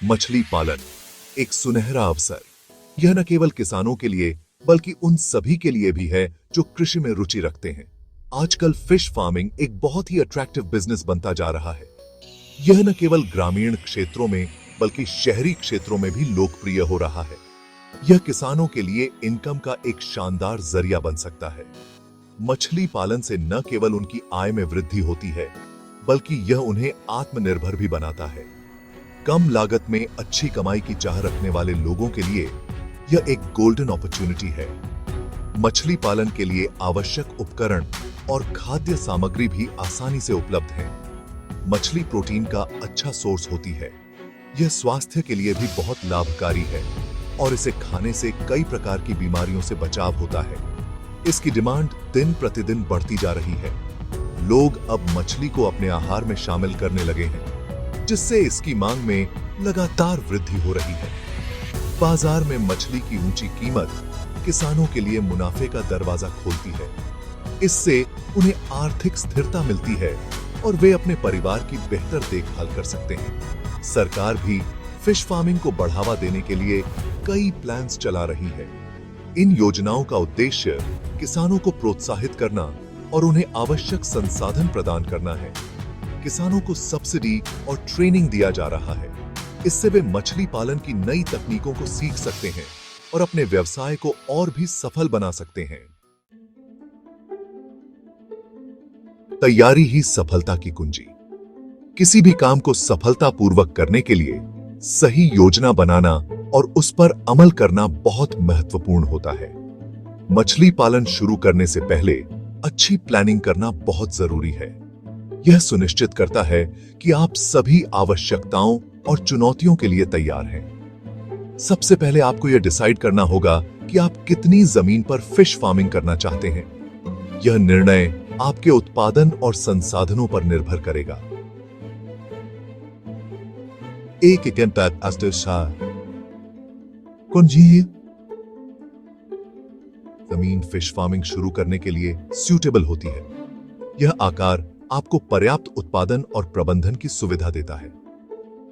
मछली पालन एक सुनहरा अवसर। यह न केवल किसानों के लिए बल्कि उन सभी के लिए भी है जो कृषि में रुचि रखते हैं। आजकल फिश फार्मिंग एक बहुत ही अट्रैक्टिव बिजनेस बनता जा रहा है। यह न केवल ग्रामीण क्षेत्रों में बल्कि शहरी क्षेत्रों में भी लोकप्रिय हो रहा है। यह किसानों के लिए इनकम का एक शानदार जरिया बन सकता है। मछली पालन से न केवल उनकी आय में वृद्धि होती है बल्कि यह उन्हें आत्मनिर्भर भी बनाता है। कम लागत में अच्छी कमाई की चाह रखने वाले लोगों के लिए यह एक गोल्डन अपॉर्चुनिटी है। मछली पालन के लिए आवश्यक उपकरण और खाद्य सामग्री भी आसानी से उपलब्ध है। मछली प्रोटीन का अच्छा सोर्स होती है। यह स्वास्थ्य के लिए भी बहुत लाभकारी है और इसे खाने से कई प्रकार की बीमारियों से बचाव होता है। इसकी डिमांड दिन प्रतिदिन बढ़ती जा रही है। लोग अब मछली को अपने आहार में शामिल करने लगे हैं, जिससे इसकी मांग में लगातार वृद्धि हो रही है। बाजार में मछली की ऊंची कीमत किसानों के लिए मुनाफे का दरवाजा खोलती है। इससे उन्हें आर्थिक स्थिरता मिलती है और वे अपने परिवार की बेहतर देखभाल कर सकते हैं। सरकार भी फिश फार्मिंग को बढ़ावा देने के लिए कई प्लान्स चला रही है। इन योजनाओं का उद्देश्य किसानों को प्रोत्साहित करना और उन्हें आवश्यक संसाधन प्रदान करना है। किसानों को सब्सिडी और ट्रेनिंग दिया जा रहा है। इससे वे मछली पालन की नई तकनीकों को सीख सकते हैं और अपने व्यवसाय को और भी सफल बना सकते हैं। तैयारी ही सफलता की कुंजी। किसी भी काम को सफलतापूर्वक करने के लिए सही योजना बनाना और उस पर अमल करना बहुत महत्वपूर्ण होता है। मछली पालन शुरू करने से पहले अच्छी प्लानिंग करना बहुत जरूरी है। यह सुनिश्चित करता है कि आप सभी आवश्यकताओं और चुनौतियों के लिए तैयार हैं। सबसे पहले आपको यह डिसाइड करना होगा कि आप कितनी जमीन पर फिश फार्मिंग करना चाहते हैं। यह निर्णय आपके उत्पादन और संसाधनों पर निर्भर करेगा। जमीन फिश फार्मिंग शुरू करने के लिए सूटेबल होती है। यह आकार आपको पर्याप्त उत्पादन और प्रबंधन की सुविधा देता है।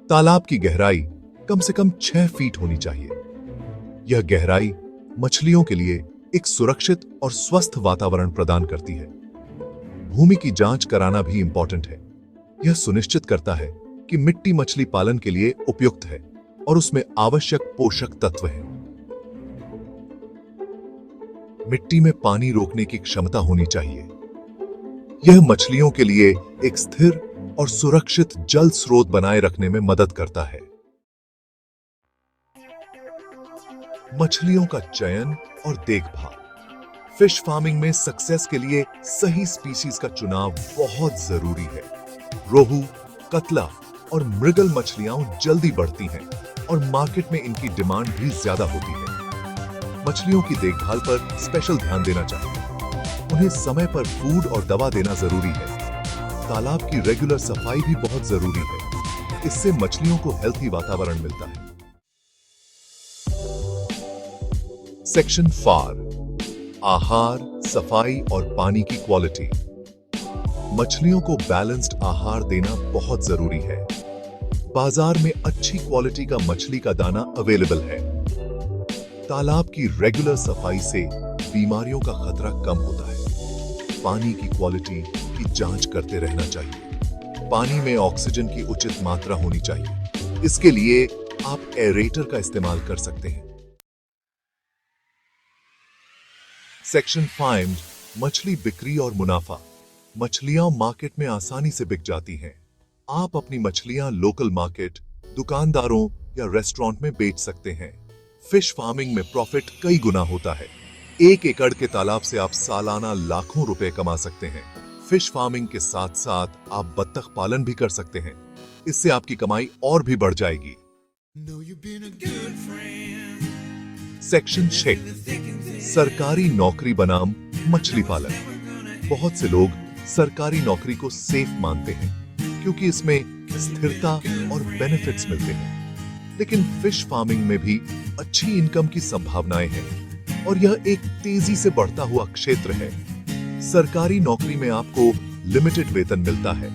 तालाब की गहराई कम से कम 6 फीट होनी चाहिए। यह गहराई मछलियों के लिए एक सुरक्षित और स्वस्थ वातावरण प्रदान करती है। भूमि की जांच कराना भी इंपॉर्टेंट है। यह सुनिश्चित करता है कि मिट्टी मछली पालन के लिए उपयुक्त है और उसमें आवश्यक पोषक तत्व हैं। मिट्टी में पानी रोकने की क्षमता होनी चाहिए। यह मछलियों के लिए एक स्थिर और सुरक्षित जल स्रोत बनाए रखने में मदद करता है। मछलियों का चयन और देखभाल। फिश फार्मिंग में सक्सेस के लिए सही स्पीसीज का चुनाव बहुत जरूरी है। रोहू, कतला और मृगल मछलियां जल्दी बढ़ती हैं और मार्केट में इनकी डिमांड भी ज्यादा होती है। मछलियों की देखभाल पर स्पेशल ध्यान देना चाहिए। उन्हें समय पर फूड और दवा देना जरूरी है। तालाब की रेगुलर सफाई भी बहुत जरूरी है। इससे मछलियों को हेल्थी वातावरण मिलता है। सेक्शन 4 आहार, सफाई और पानी की क्वालिटी। मछलियों को बैलेंस्ड आहार देना बहुत जरूरी है। बाजार में अच्छी क्वालिटी का मछली का दाना अवेलेबल है। तालाब की रेगुलर सफाई से बीमारियों का खतरा कम होता है। पानी की क्वालिटी की जांच करते रहना चाहिए। पानी में ऑक्सीजन की उचित मात्रा होनी चाहिए। इसके लिए आप एरेटर का इस्तेमाल कर सकते हैं। सेक्शन 5 मछली बिक्री और मुनाफा। मछलियां मार्केट में आसानी से बिक जाती हैं। आप अपनी मछलियां लोकल मार्केट, दुकानदारों या रेस्टोरेंट में बेच सकते हैं। फिश फार्मिंग में प्रॉफिट कई गुना होता है। 1 एकड़ के तालाब से आप सालाना लाखों रुपए कमा सकते हैं। फिश फार्मिंग के साथ साथ आप बत्तख पालन भी कर सकते हैं। इससे आपकी कमाई और भी बढ़ जाएगी। सेक्शन 6 सरकारी नौकरी बनाम मछली पालन। बहुत से लोग सरकारी नौकरी को सेफ मानते हैं क्योंकि इसमें स्थिरता और बेनिफिट्स मिलते हैं। लेकिन फिश फार्मिंग में भी अच्छी इनकम की संभावनाएं हैं और यह एक तेजी से बढ़ता हुआ क्षेत्र है। सरकारी नौकरी में आपको लिमिटेड वेतन मिलता है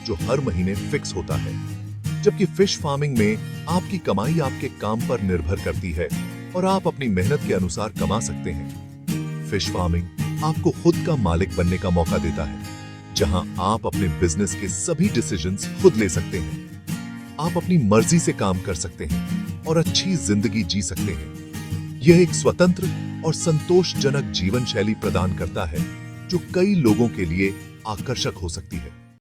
जो हर महीने फिक्स होता है। जबकि फिश फार्मिंग में आपकी कमाई आपके काम पर निर्भर करती है और आप अपनी मेहनत के अनुसार कमा सकते हैं। फिश फार्मिंग आपको खुद का मालिक बनने का मौका देता है, जहां आप अपने बिजनेस के सभी डिसीजंस खुद ले सकते हैं। आप अपनी मर्जी से काम कर सकते हैं और अच्छी जिंदगी जी सकते हैं। यह एक स्वतंत्र और संतोषजनक जीवन शैली प्रदान करता है, जो कई लोगों के लिए आकर्षक हो सकती है।